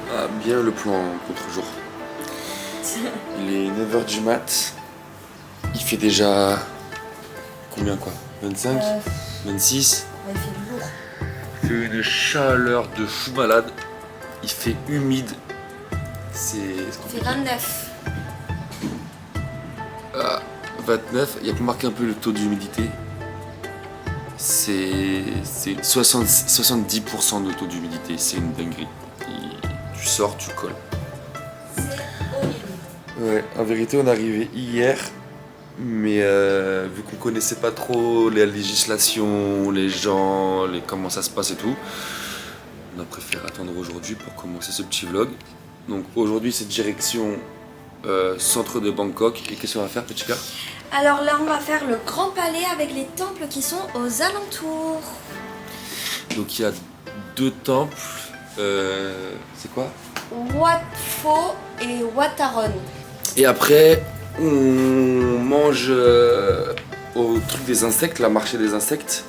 Ah, bien le plan contre-jour. Il est 9h du mat. Il fait déjà... Combien quoi? 25? 26? Ouais, il fait lourd. Il fait une chaleur de fou malade. Il fait humide. C'est... Il fait 29. 29, il y a marqué un peu le taux d'humidité. C'est 70% de taux d'humidité, c'est une dinguerie. Tu sors, tu colles. C'est horrible. Ouais, en vérité, on est arrivé hier, mais vu qu'on connaissait pas trop les législations, les gens, comment ça se passe et tout, on a préféré attendre aujourd'hui pour commencer ce petit vlog. Donc aujourd'hui, c'est direction centre de Bangkok. Et qu'est-ce qu'on va faire, petit gars? Alors là, on va faire le grand palais avec les temples qui sont aux alentours. Donc il y a 2 temples. C'est quoi? Wat Pho et Wataron. Et après, on mange au truc des insectes, la marché des insectes.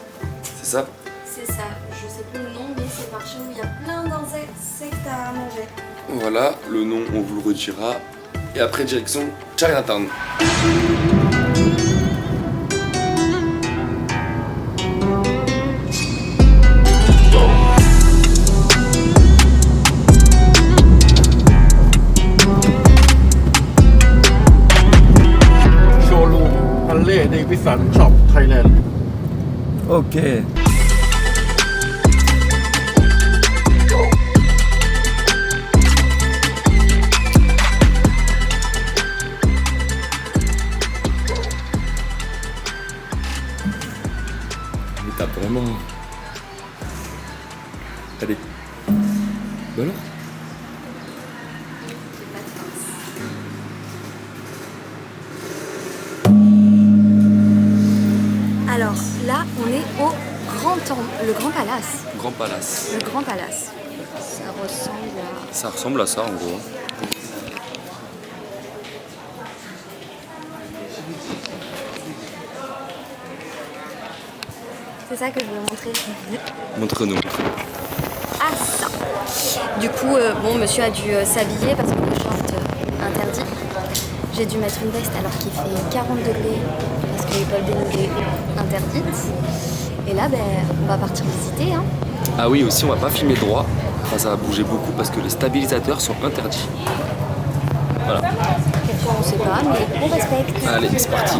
C'est ça? C'est ça, je sais plus le nom, mais c'est marché où il y a plein d'insectes à manger. Voilà, le nom on vous le redira. Et après direction Chinatown. Showroom Harley Davidson Shop Thailand. Ok. Mais t'as vraiment... Allez. Bah alors? Alors là, on est au grand temple, le grand palace. Grand Palace. Le grand palace. Ça ressemble à... Ça ressemble à ça en gros. C'est ça que je veux montrer. Montre-nous. Ah ça. Du coup, bon, monsieur a dû s'habiller parce que le short interdit. J'ai dû mettre une veste alors qu'il fait 40 degrés parce que l'école des est interdite. Et là, ben, on va partir visiter. Hein. Ah oui, aussi on va pas filmer droit. Enfin, ça va bouger beaucoup parce que les stabilisateurs sont interdits. Voilà. Pourquoi on sait pas, mais on respecte. Allez, c'est parti.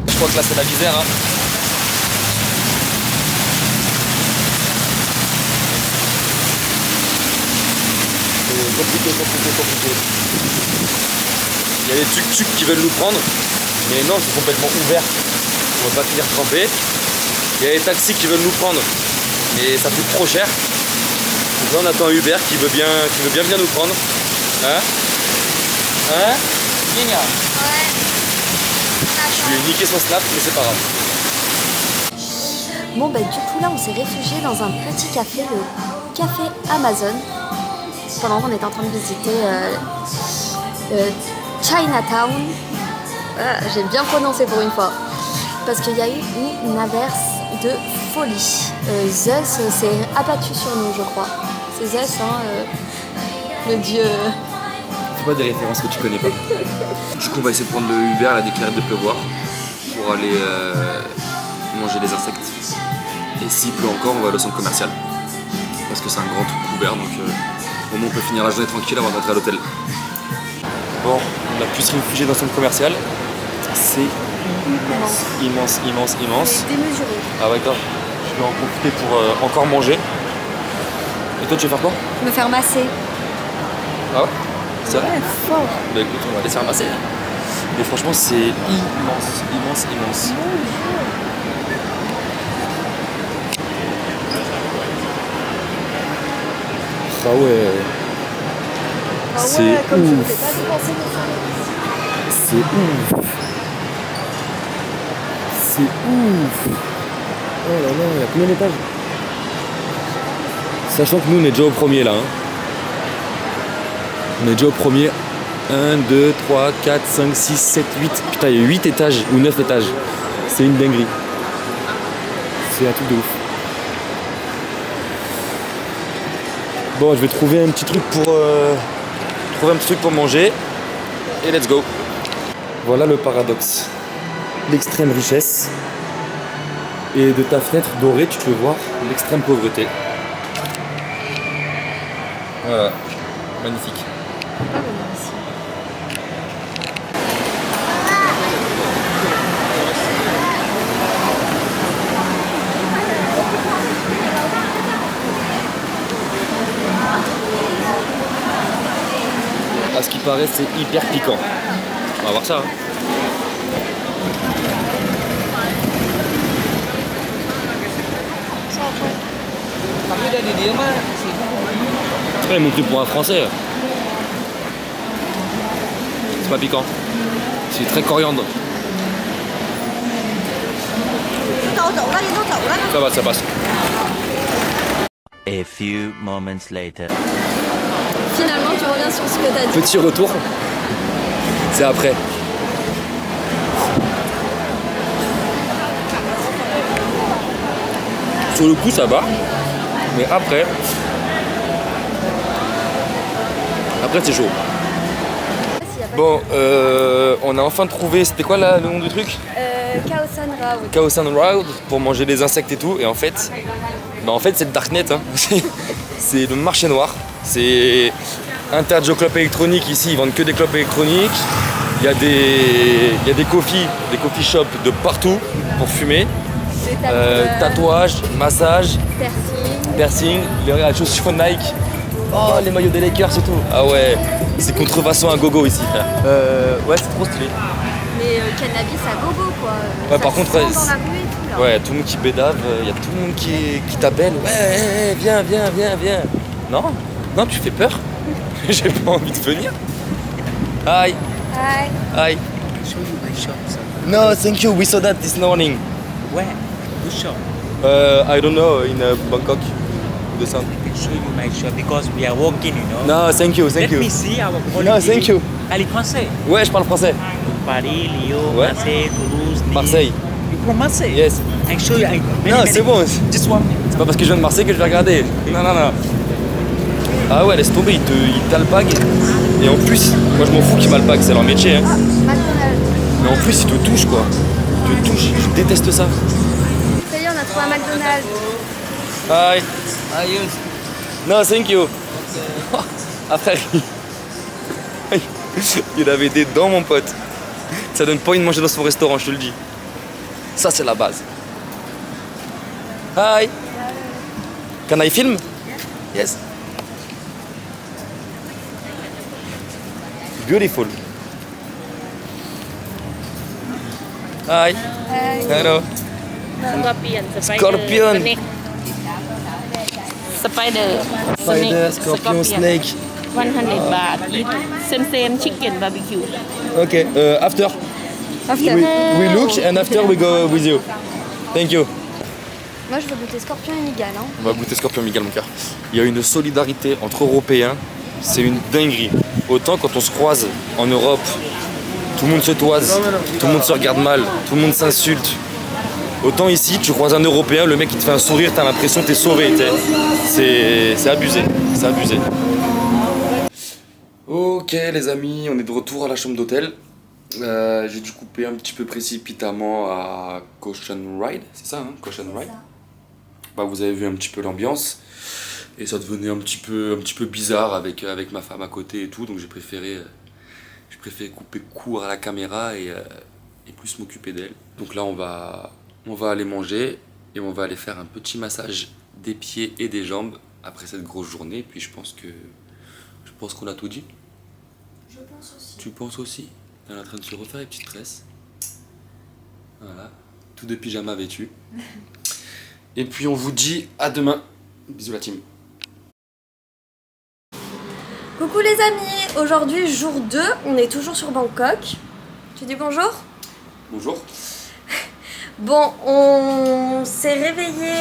Je crois que là c'est la visère. Hein. C'est compliqué. Il y a des tuk-tuk qui veulent nous prendre, mais non, c'est complètement ouvert. On va pas finir trempé. Il y a des taxis qui veulent nous prendre, mais ça coûte trop cher. Donc là on attend Uber qui veut bien venir nous prendre. Hein? Hein? Gna. Ouais. Je lui ai niqué son snap, mais c'est pas grave. Bon, bah, du coup, là, on s'est réfugié dans un petit café, le café Amazon. Pendant qu'on était en train de visiter Chinatown. J'ai bien prononcé pour une fois. Parce qu'il y a eu une averse de folie. Zeus s'est abattu sur nous, je crois. C'est Zeus, hein, le dieu. C'est pas des références que tu connais pas. Du coup, on va essayer de prendre le Uber à la déclarée de pleuvoir pour aller manger les insectes. Et s'il pleut encore, on va aller au centre commercial. Parce que c'est un grand truc ouvert, donc au moins on peut finir la journée tranquille avant de rentrer à l'hôtel. Bon, on a pu se réfugier dans un centre commercial. C'est immense. C'est démesuré. Ah ouais, grave. Je vais en profiter pour encore manger. Et toi, tu vas faire quoi? Me faire masser. Ah ouais? C'est vrai? Fort. Bah écoute, on va aller se faire masser. Mais franchement, c'est immense. Ah ouais. C'est comme tu ne ouf. fais pas dépenser de ça. C'est ouf. C'est ouf. Oh là là, il y a combien d'étages? Sachant que nous, on est déjà au premier là. Hein. On est déjà au premier. 1, 2, 3, 4, 5, 6, 7, 8. Putain, il y a 8 étages ou 9 étages. C'est une dinguerie. C'est un truc de ouf. Bon, je vais trouver un petit truc pour manger. Et let's go. Voilà le paradoxe. L'extrême richesse. Et de ta fenêtre dorée, tu peux voir l'extrême pauvreté. Voilà. Magnifique. Pas venir ici. À ce qui paraît, c'est hyper piquant. On va voir ça. Hein. Ouais, ils m'ont pris pour un Français. C'est pas piquant. C'est très coriandre. Ça va, ça passe. A few moments later. Finalement, tu reviens sur ce que t'as dit. Petit retour. C'est après. Sur le coup, ça va. Mais après c'est chaud. Bon, on a enfin trouvé, c'était quoi là, le nom du truc? Khao San Road. Khao San Road pour manger les insectes et tout. Et en fait, c'est le darknet. Hein. C'est le marché noir. C'est interdit aux clopes électroniques. Ici, ils vendent que des clopes électroniques. Il y a des coffee shops de partout pour fumer. Tatouage, massage, piercing, les chaussures Nike. Oh, les maillots des Lakers et tout. Ah ouais, c'est contrefaçon à gogo ici, frère. Ouais, c'est trop stylé. Mais cannabis à gogo quoi. Ouais, Ça par contre, se vend ouais, dans la rue et tout là. Ouais, tout le monde qui bédave, il y a tout le monde qui t'appelle. Ouais, viens. Non, tu fais peur. J'ai pas envie de venir. Hi. Hi. Show you my shop, sir. No, thank you. We saw that this morning. Where? Which shop? I don't know, in Bangkok. The sun. I can show you my shop because we are walking, you know. No, thank you. Let me see our quality. No, thank you. Allez, français. Ouais, je parle français. Paris, Lyon, Ouais. Marseille, Toulouse, Nice. Marseille. You from Marseille? Yes. I show you. Non, c'est bon. Just one. C'est pas parce que je viens de Marseille que je vais regarder. Non. Ah ouais, laisse tomber, ils t'alpaguent. Et en plus, moi je m'en fous qu'ils m'alpaguent, c'est leur métier. Hein. McDonald's. Mais en plus, ils te touchent quoi. Ils te touchent, je déteste ça. Ça y est, on a trouvé un McDonald's. Hi. No, thank you. Après, il avait des dents, mon pote. Ça donne pas envie de manger dans son restaurant, je te le dis. Ça, c'est la base. Hi. Can I film? Yes. Beautiful. Hi. Hello. Scorpion. Spider. Spider, scorpion, snake. 100 baht. Same chicken barbecue. Okay. After. After. We look and after we go with you. Thank you. Moi je veux goûter scorpion et migale. Hein. On va goûter scorpion Miguel, mon cœur. Il y a une solidarité entre Européens, c'est une dinguerie. Autant quand on se croise en Europe, tout le monde se toise, tout le monde se regarde mal, tout le monde s'insulte. Autant ici, tu croises un Européen, le mec il te fait un sourire, t'as l'impression que t'es sauvé. C'est abusé, c'est abusé. Ok les amis, on est de retour à la chambre d'hôtel. J'ai dû couper un petit peu précipitamment à Caution Ride, c'est ça hein, Caution Ride. Bah, vous avez vu un petit peu l'ambiance et ça devenait un petit peu bizarre avec ma femme à côté et tout, donc j'ai préféré Je préfère couper court à la caméra et plus m'occuper d'elle. Donc là, on va aller manger et on va aller faire un petit massage des pieds et des jambes après cette grosse journée. Puis je pense qu'on a tout dit. Je pense aussi. Tu penses aussi? Elle est en train de se refaire les petites tresses. Voilà, tout de pyjama vêtu. Et puis on vous dit à demain. Bisous la team. Coucou les amis, aujourd'hui jour 2, on est toujours sur Bangkok. Tu dis bonjour? Bonjour. Bon, on s'est réveillé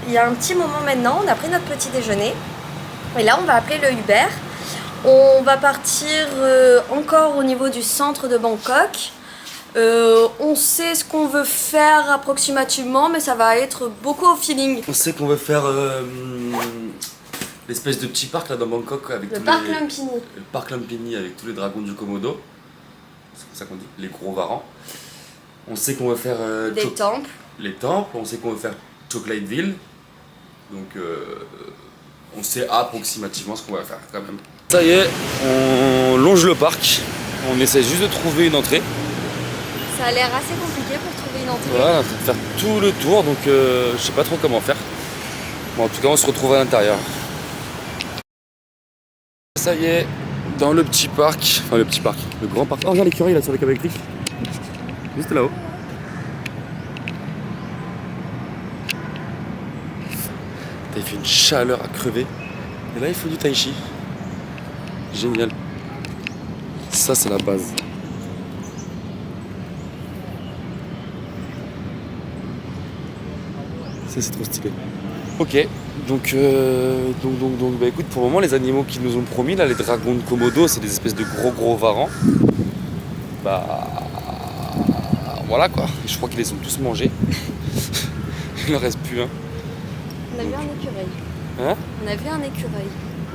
il y a un petit moment maintenant, on a pris notre petit déjeuner. Et là on va appeler le Uber. On va partir encore au niveau du centre de Bangkok. On sait ce qu'on veut faire approximativement, mais ça va être beaucoup au feeling. On sait qu'on veut faire l'espèce de petit parc là dans Bangkok avec Le parc Lumpini. Le parc Lumpini avec tous les dragons du Komodo. C'est comme ça qu'on dit, les gros varans. On sait qu'on veut faire Des temples. les temples, on sait qu'on veut faire Chocolateville. Donc on sait approximativement ce qu'on va faire quand même. Ça y est, on longe le parc. On essaie juste de trouver une entrée. Ça a l'air assez compliqué pour trouver une entrée. Voilà, on est en train de faire tout le tour, donc je sais pas trop comment faire. Bon, en tout cas, on se retrouve à l'intérieur. Ça y est, dans le petit parc, enfin le petit parc, le grand parc. Oh, regarde l'écureuil là sur le câble électrique. Juste là-haut. T'as fait une chaleur à crever. Et là, il faut du tai chi. Génial. Ça, c'est la base. Ça, c'est trop stylé. Ok, donc bah écoute, pour le moment, les animaux qu'ils nous ont promis, là, les dragons de Komodo, c'est des espèces de gros varans. Bah voilà quoi, je crois qu'ils les ont tous mangés. Il en reste plus un. On a vu un écureuil. Hein? On a vu un écureuil.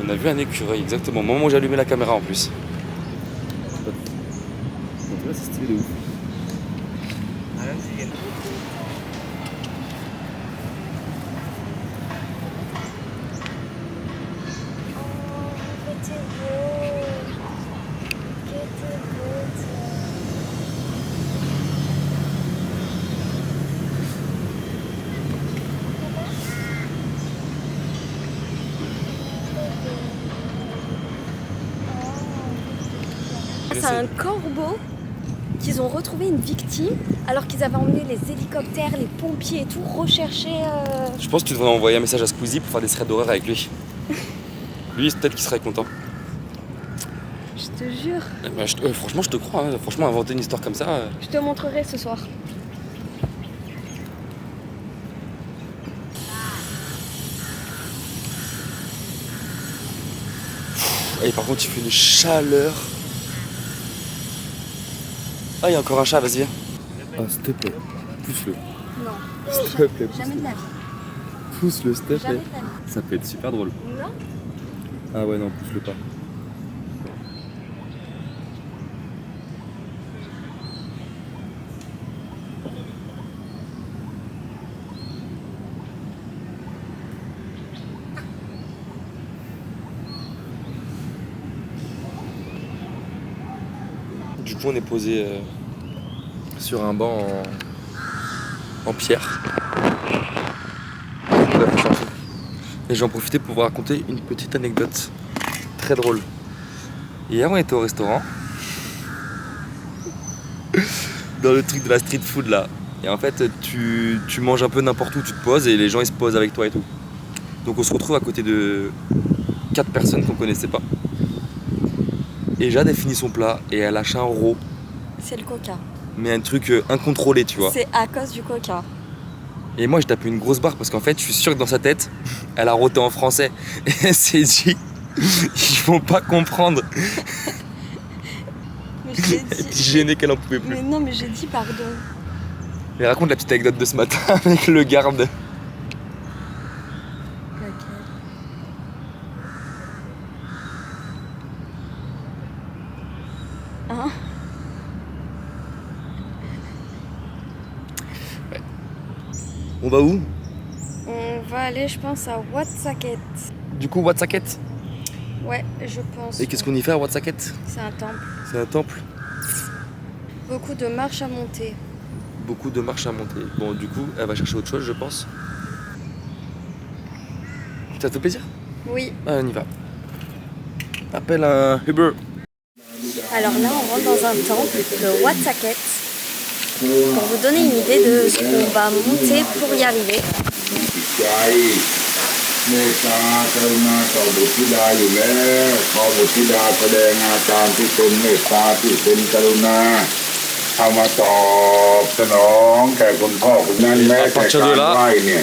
On a vu un écureuil, exactement. Au moment où j'ai allumé la caméra en plus. C'est stylé de ouf. C'est un corbeau qu'ils ont retrouvé une victime alors qu'ils avaient emmené les hélicoptères, les pompiers et tout rechercher. Je pense que tu devrais envoyer un message à Squeezie pour faire des threads d'horreur avec lui. Lui, peut-être qu'il serait content. Je te jure. Bah, franchement, je te crois. Hein. Franchement, inventer une histoire comme ça. Je te montrerai ce soir. Et par contre, il fait une chaleur. Ah, il y a encore un chat, vas-y viens. Ah, s'il te plaît, pousse-le. Non. S'il te plaît, Jamais de la vie. pousse-le, s'il te Jamais plaît. de la vie. Ça peut être super drôle. Non. Ah ouais, non, pousse-le pas. Du coup, on est posé sur un banc en pierre. Et j'en profitais pour vous raconter une petite anecdote très drôle. Hier, on était au restaurant, dans le truc de la street food là. Et en fait, tu manges un peu n'importe où, tu te poses et les gens ils se posent avec toi et tout. Donc on se retrouve à côté de 4 personnes qu'on connaissait pas. Et Jade a fini son plat et elle lâche un raw. C'est le coca. Mais un truc incontrôlé, tu vois. C'est à cause du coca. Et moi, je tapé une grosse barre parce qu'en fait, je suis sûr que dans sa tête, elle a roté en français. Et elle s'est dit, ils vont pas comprendre. Mais je t'ai Elle était dit. gênée qu'elle en pouvait plus. Mais non, mais j'ai dit pardon. Et raconte la petite anecdote de ce matin avec le garde. Hein? On va où? On va aller, je pense, à Wat Saket. Du coup, Wat Saket? Ouais, je pense. Et qu'est-ce qu'on y fait à Woonsocket? C'est un temple. C'est un temple. Beaucoup de marches à monter. Beaucoup de marches à monter. Bon, du coup, elle va chercher autre chose, je pense. Ça te fait plaisir? Oui. Ah, on y va. Appelle un Uber. Alors là, on rentre dans un temple, le Wat Saket, pour vous donner une idée de ce qu'on va monter pour y arriver. เมตตากรุณาต่อบุตรธิดาอยู่แล้วขอบุตรธิดาแสดงอาการที่เป็นเมตตาที่เป็นกรุณาเอามาตอบสนองแก่คุณพ่อคุณนั่นแม้แต่การไหว้เนี่ย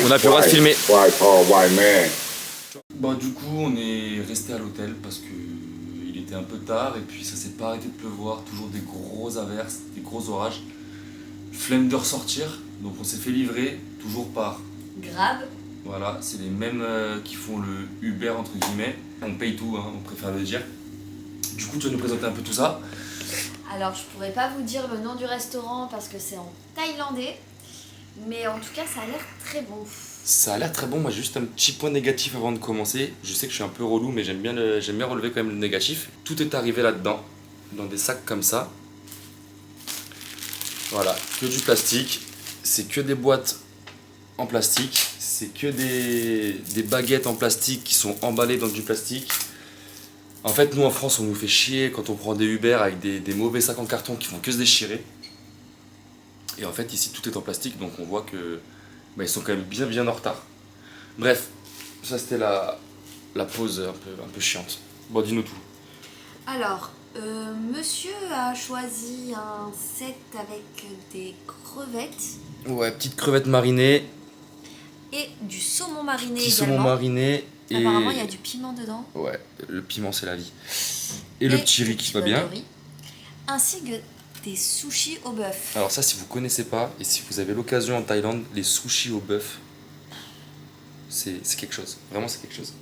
ไหว้พ่อไหว้แม่ Bon, du coup, on est resté à l'hôtel parce que il était un peu tard et puis ça s'est pas arrêté de pleuvoir, toujours des gros averses, des gros orages. Flemme de ressortir, donc on s'est fait livrer, toujours par. Grab. Voilà, c'est les mêmes qui font le Uber entre guillemets. On paye tout, hein, on préfère le dire. Du coup, tu vas nous présenter un peu tout ça. Alors, je pourrais pas vous dire le nom du restaurant parce que c'est en thaïlandais, mais en tout cas, ça a l'air très bon. Ça a l'air très bon. Moi, j'ai juste un petit point négatif avant de commencer. Je sais que je suis un peu relou, mais j'aime bien relever quand même le négatif. Tout est arrivé là-dedans, dans des sacs comme ça. Voilà, que du plastique. C'est que des boîtes en plastique. C'est que des baguettes en plastique qui sont emballées dans du plastique. En fait, nous en France, on nous fait chier quand on prend des Uber avec des mauvais sacs en carton qui font que se déchirer. Et en fait, ici, tout est en plastique, donc on voit que ils sont quand même bien en retard. Bref, ça c'était la pause un peu chiante. Bon, dis-nous tout. Alors, monsieur a choisi un set avec des crevettes Ouais, petite crevette marinée, et du saumon mariné petit également. saumon mariné. Et... Apparemment, il y a du piment dedans. Ouais, le piment c'est la vie. Et le petit riz qui va bien. Riz, ainsi que des sushis au bœuf. Alors ça, si vous connaissez pas, et si vous avez l'occasion en Thaïlande, les sushis au bœuf, c'est quelque chose. Vraiment, c'est quelque chose.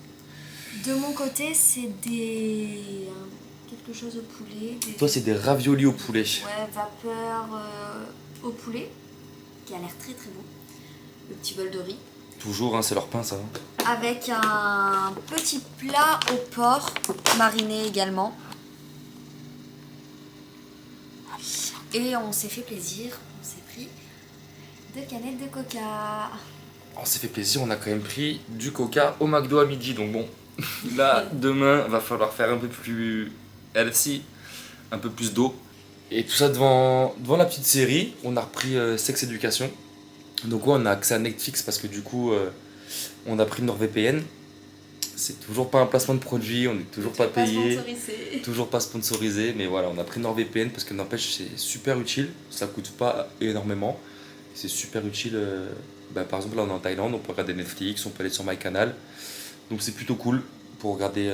De mon côté, c'est quelque chose au poulet. Toi, c'est des raviolis au poulet. Ouais, vapeur au poulet, qui a l'air très bon. Le petit bol de riz. Toujours, hein, c'est leur pain, ça. Avec un petit plat au porc, mariné également. Et on s'est fait plaisir, on s'est pris 2 canettes de coca. On s'est fait plaisir, on a quand même pris du coca au McDo à midi. Donc bon, là, demain, va falloir faire un peu plus healthy, un peu plus d'eau. Et tout ça devant la petite série, on a repris Sex Education. Donc ouais, on a accès à Netflix parce que du coup, on a pris NordVPN. C'est toujours pas un placement de produit, on n'est toujours pas payé. Toujours pas sponsorisé, mais voilà, on a pris NordVPN parce que n'empêche, c'est super utile. Ça coûte pas énormément. C'est super utile. Par exemple, là on est en Thaïlande, on peut regarder Netflix, on peut aller sur MyCanal. Donc c'est plutôt cool pour regarder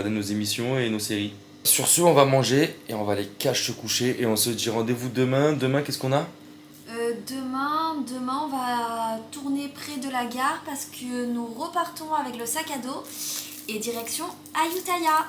nos émissions et nos séries. Sur ce, on va manger et on va aller cache se coucher et on se dit rendez-vous demain. Demain, qu'est-ce qu'on a? Demain, on va tourner près de la gare parce que nous repartons avec le sac à dos et direction Ayutthaya.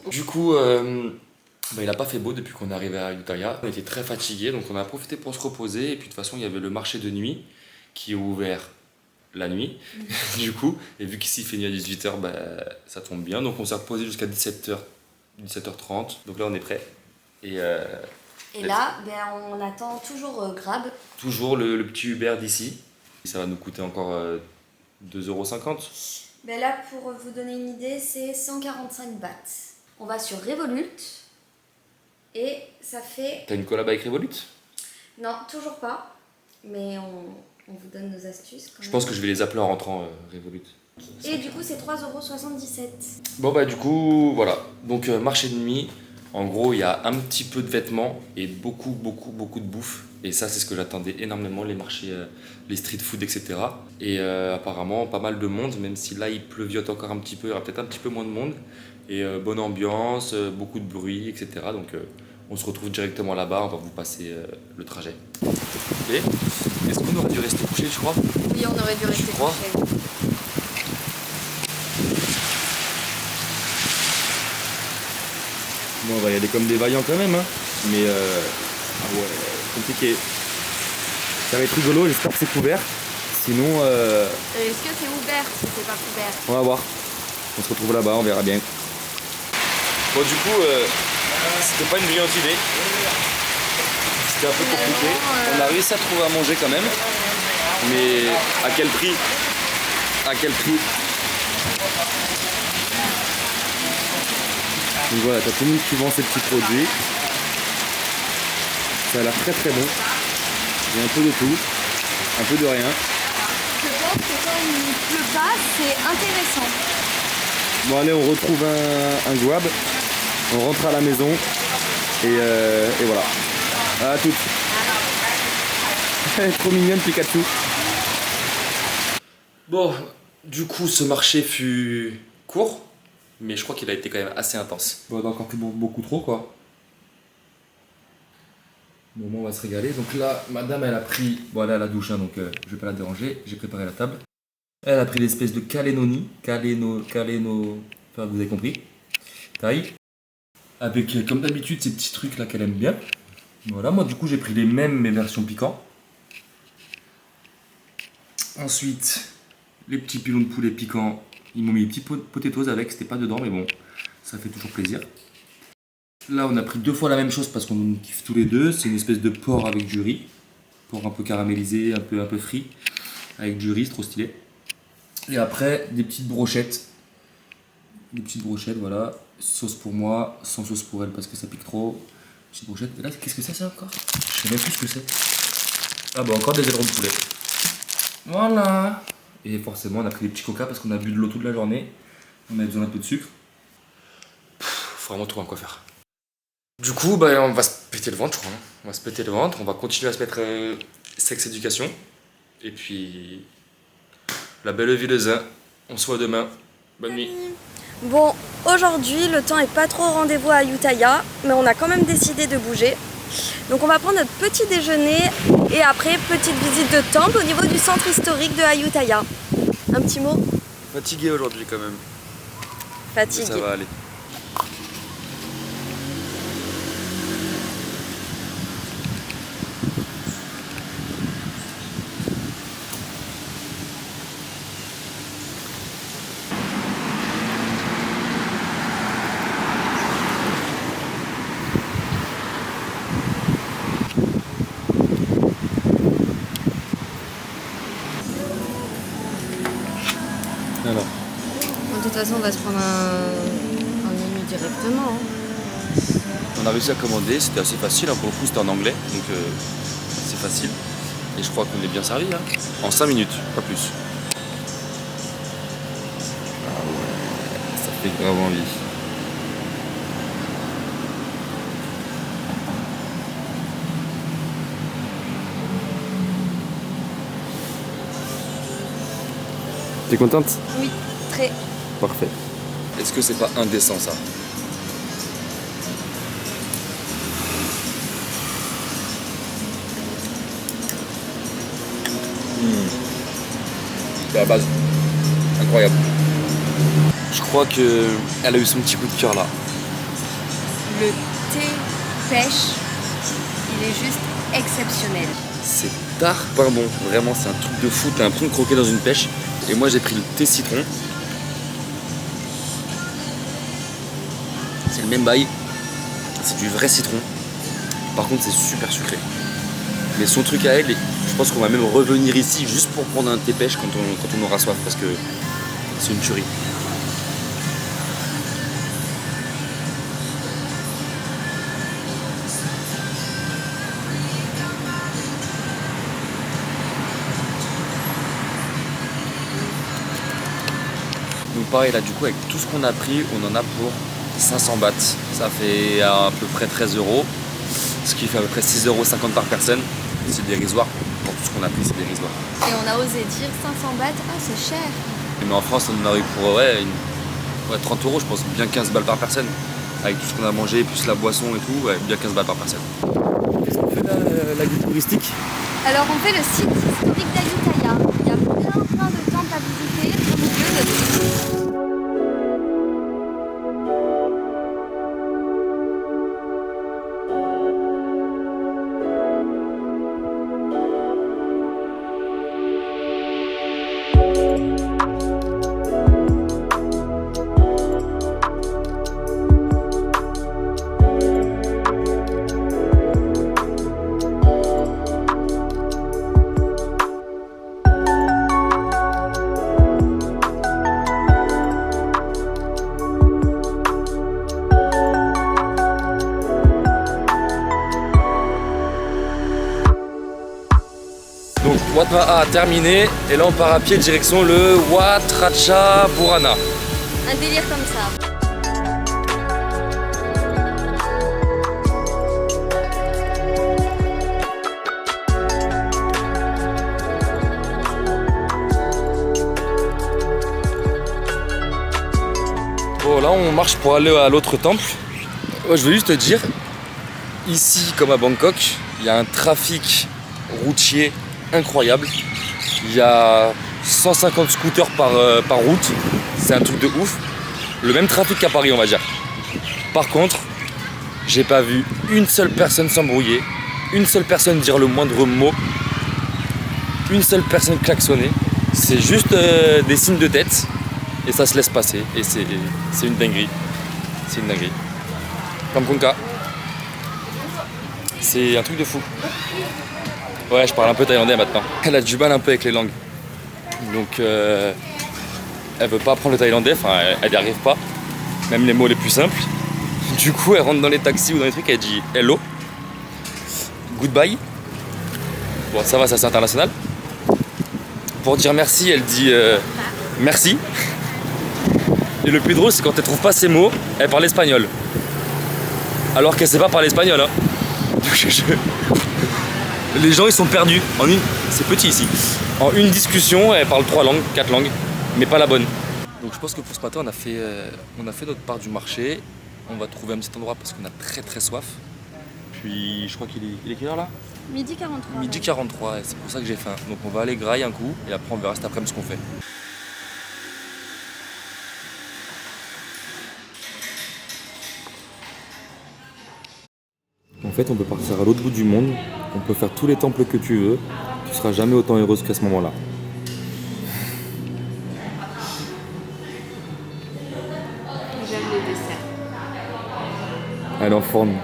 Du coup, il a pas fait beau depuis qu'on est arrivé à Ayutthaya. On était très fatigués, donc on a profité pour se reposer. Et puis de toute façon, il y avait le marché de nuit qui est ouvert la nuit. Du coup, et vu qu'ici il fait nuit à 18h, ça tombe bien. Donc on s'est reposé jusqu'à 17h, 17h30. Donc là, on est prêt. Et là, on attend toujours Grab. Toujours le petit Uber d'ici. Ça va nous coûter encore 2,50 €. Là, pour vous donner une idée, c'est 145 bahts. On va sur Revolut et ça fait... T'as une collab avec Revolut? Non, toujours pas. Mais on vous donne nos astuces. Je pense que je vais les appeler en rentrant, Revolut. Et du coup, c'est 3,77 €. Bon du coup, voilà. Donc marché de nuit. En gros, il y a un petit peu de vêtements et beaucoup de bouffe. Et ça, c'est ce que j'attendais énormément, les marchés, les street food, etc. Et apparemment, pas mal de monde, même si là, il pleuviote encore un petit peu, il y aura peut-être un petit peu moins de monde. Et bonne ambiance, beaucoup de bruit, etc. Donc, on se retrouve directement là-bas, on va vous passer le trajet. Et est-ce qu'on aurait dû rester couché, je crois? Oui, on aurait dû rester crois. couché. Bon, on va y aller comme des vaillants quand même, hein. Mais ah ouais, compliqué. Ça va être rigolo, j'espère que c'est couvert. Sinon, Est-ce que c'est ouvert si c'est pas couvert? on va voir. On se retrouve là-bas, on verra bien. Bon, du coup, c'était pas une brillante idée. C'était un peu compliqué. On a réussi à trouver à manger quand même. Mais à quel prix? À quel prix? Donc voilà, t'as tout le monde qui vend ces petits produits. Ça a l'air très très bon. Il y a un peu de tout, un peu de rien. Je pense que quand il ne pleut pas, c'est intéressant. Bon allez, on retrouve un guab, on rentre à la maison et voilà. À toutes. Elle est trop mignonne Pikachu. Bon, du coup ce marché fut court, mais je crois qu'il a été quand même assez intense. Bon, encore plus beaucoup trop quoi. Bon, on va se régaler. Donc là, madame, elle a pris... Bon, elle est à la douche, hein, donc je vais pas la déranger. J'ai préparé la table. Elle a pris l'espèce de calénoni. Enfin, vous avez compris. Taille. Avec, comme d'habitude, ces petits trucs là qu'elle aime bien. Voilà, moi, du coup, j'ai pris les mêmes, mais versions piquant. Ensuite, les petits pilons de poulet piquants. Ils m'ont mis des petits potatoes avec. C'était pas dedans, mais bon, ça fait toujours plaisir. Là, on a pris 2 fois la même chose parce qu'on kiffe tous les deux. C'est une espèce de porc avec du riz. Porc un peu caramélisé, un peu frit. Avec du riz, c'est trop stylé. Et après, des petites brochettes. Des petites brochettes, voilà. Sauce pour moi, sans sauce pour elle parce que ça pique trop. Petite brochette. Et là, qu'est-ce que c'est ça encore? Je sais même plus ce que c'est. Ah bah, encore des ailerons de poulet. Voilà. Et forcément, on a pris des petits coca parce qu'on a bu de l'eau toute la journée. On a besoin d'un peu de sucre. Faut vraiment trouver un quoi faire. Du coup, bah, on va se péter le ventre, je crois. Hein. On va se péter le ventre, on va continuer à se mettre sexe éducation. Et puis, la belle vie de Zin. On se voit demain. Bonne nuit. Bon, aujourd'hui, le temps est pas trop au rendez-vous à Ayutthaya, mais on a quand même décidé de bouger. Donc on va prendre notre petit déjeuner et après, petite visite de temple au niveau du centre historique de Ayutthaya. Un petit mot? Fatigué aujourd'hui quand même. Fatigué. Ça va aller. Alors. De toute façon, on va se prendre un menu directement. Hein. On a réussi à commander, c'était assez facile, hein, pour le coup c'était en anglais, donc c'est facile. Et je crois qu'on est bien servi, hein. En 5 minutes, pas plus. Ah ouais, ça fait grave envie. T'es contente? Oui, très. Parfait. Est-ce que c'est pas indécent ça? C'est la base. Incroyable. Je crois que elle a eu son petit coup de cœur là. Le thé pêche, il est juste exceptionnel. C'est tard pas bon. Vraiment, c'est un truc de fou. T'as l'impression de croquer dans une pêche. Et moi, j'ai pris le thé citron. C'est le même bail. C'est du vrai citron. Par contre, c'est super sucré. Mais son truc à elle, je pense qu'on va même revenir ici juste pour prendre un thé pêche quand on aura soif. Parce que c'est une tuerie. Donc pareil là, du coup, avec tout ce qu'on a pris, on en a pour 500 bahts, ça fait à peu près 13 euros, ce qui fait à peu près 6,50 € par personne. C'est dérisoire, pour tout ce qu'on a pris c'est dérisoire. Et on a osé dire 500 bahts, ah c'est cher. Mais en France on en a eu pour 30 € je pense, bien 15 balles par personne. Avec tout ce qu'on a mangé, plus la boisson et tout, ouais, bien 15 balles par personne. Qu'est-ce qu'on fait là, la guide touristique? Alors on fait le site historique d'Ayutthaya. Il y a plein de temples à visiter, au milieu de... Donc Wat Maha terminé et là on part à pied direction le Wat Ratchaburana. Un délire comme ça. Bon là on marche pour aller à l'autre temple. Je veux juste te dire, ici comme à Bangkok, il y a un trafic routier incroyable. Il y a 150 scooters par route, c'est un truc de ouf. Le même trafic qu'à Paris on va dire. Par contre, j'ai pas vu une seule personne s'embrouiller, une seule personne dire le moindre mot, une seule personne klaxonner. C'est juste des signes de tête et ça se laisse passer et c'est une dinguerie. C'est une dinguerie. Comme Konka. C'est un truc de fou. Ouais, je parle un peu thaïlandais maintenant. Elle a du mal un peu avec les langues. Donc elle veut pas apprendre le thaïlandais, enfin elle n'y arrive pas. Même les mots les plus simples. Du coup elle rentre dans les taxis ou dans les trucs, elle dit hello, goodbye. Bon ça va, ça c'est international. Pour dire merci, elle dit merci. Et le plus drôle c'est quand elle trouve pas ces mots, elle parle espagnol. Alors qu'elle sait pas parler espagnol hein. Les gens ils sont perdus. C'est petit ici. En une discussion, elle parle 3 langues, 4 langues, mais pas la bonne. Donc je pense que pour ce matin, on a fait notre part du marché. On va trouver un petit endroit parce qu'on a très soif. Puis je crois qu'il est quelle heure là? Midi 43. Midi 43, c'est pour ça que j'ai faim. Donc on va aller grailler un coup et après on verra cet après-midi ce qu'on fait. En fait, on peut partir à l'autre bout du monde, on peut faire tous les temples que tu veux, tu seras jamais autant heureuse qu'à ce moment-là. J'aime les desserts. Elle est en forme.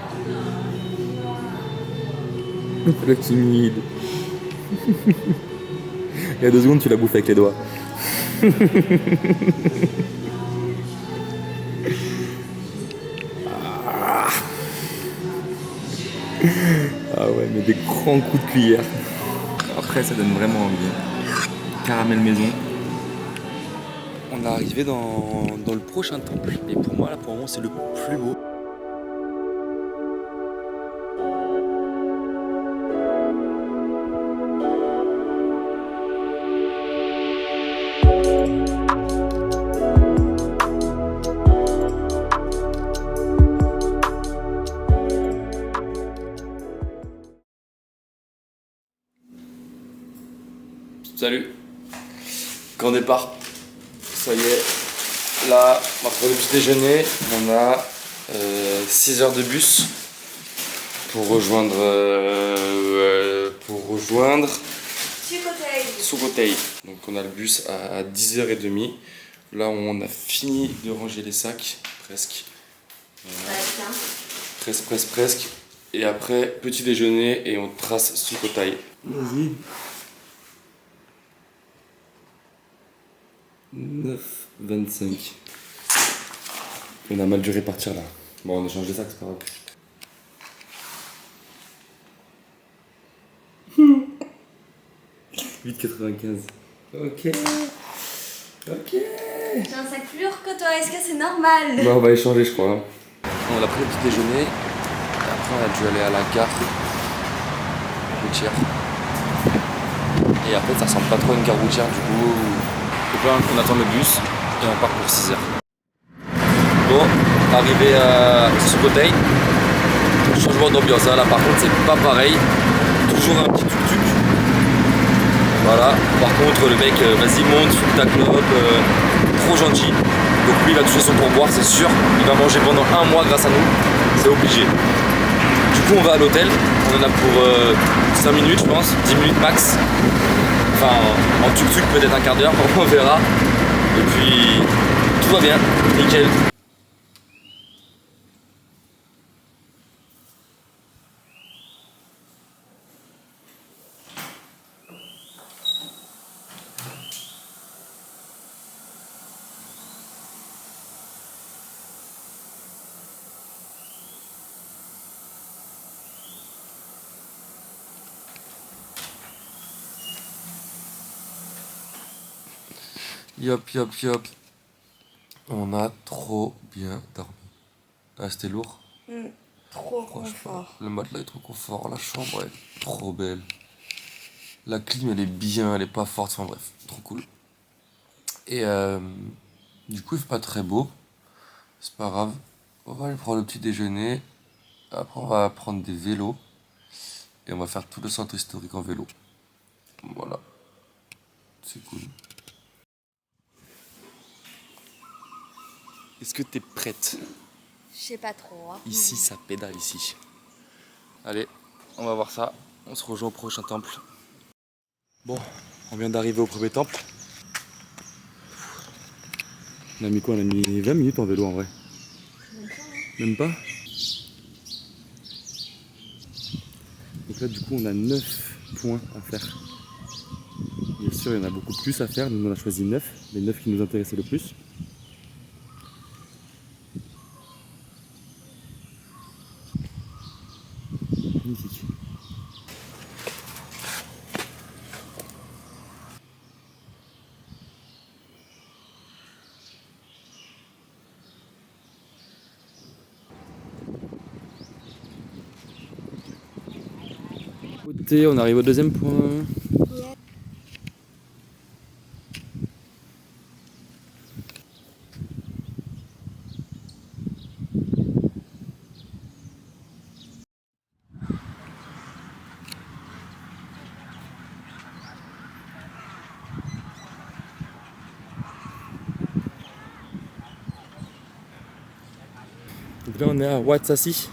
Le timide. Il y a 2 secondes, tu la bouffes avec les doigts. Ah ouais, mais des grands coups de cuillère. Après, ça donne vraiment envie. Caramel maison. On est arrivé dans le prochain temple. Et pour moi, là, pour le moment, c'est le plus beau. Salut, grand départ, ça y est, là, on va prendre le petit déjeuner, on a 6 heures de bus pour rejoindre Sukhothai. Donc on a le bus à 10h30, là on a fini de ranger les sacs, presque, presque, et après petit déjeuner et on trace Sukhothai. Vas-y. 9,25. On a mal dû répartir là. Bon, on a changé ça, c'est pas grave. 8,95. Ok. Ok. J'ai un sac plus lourd que toi, est-ce que c'est normal? Bah, on va échanger, je crois. On a pris le petit déjeuner. Et après, on a dû aller à la gare routière. Et après, ça ressemble pas trop à une gare routière, du coup. Donc là, on attend le bus et on part pour 6h. Bon, arrivé à Sukhothai. Changement d'ambiance, hein. Là par contre, c'est pas pareil. Toujours un petit tuk-tuk. Voilà. Par contre, le mec, vas-y, monte, fume ta clope. Trop gentil. Donc lui, il va toucher son pourboire, c'est sûr. Il va manger pendant 1 mois grâce à nous. C'est obligé. Du coup, on va à l'hôtel. On en a pour 5 minutes, je pense. 10 minutes max. Enfin, en tuk-tuk, peut-être un quart d'heure. On verra. Et puis, tout va bien. Nickel. Yop, yop, yop. On a trop bien dormi. Ah, c'était lourd. Trop Franchement, confort. le matelas est trop confort. La chambre est trop belle. La clim, elle est bien, elle est pas forte. Enfin bref, trop cool. Et du coup, il fait pas très beau. C'est pas grave. On va aller prendre le petit déjeuner. Après, on va prendre des vélos. Et on va faire tout le centre historique en vélo. Voilà. C'est cool. Est-ce que t'es prête? Je sais pas trop. Hein. Ici, ça pédale ici. Allez, on va voir ça. On se rejoint au prochain temple. Bon, on vient d'arriver au premier temple. On a mis quoi? On a mis 20 minutes en vélo en vrai. Même pas? Donc là, du coup, on a 9 points à faire. Bien sûr, il y en a beaucoup plus à faire. Nous, on a choisi 9. Les 9 qui nous intéressaient le plus. Magnifique. Côté, on arrive au deuxième point. Donc là on est à Wat Sasi.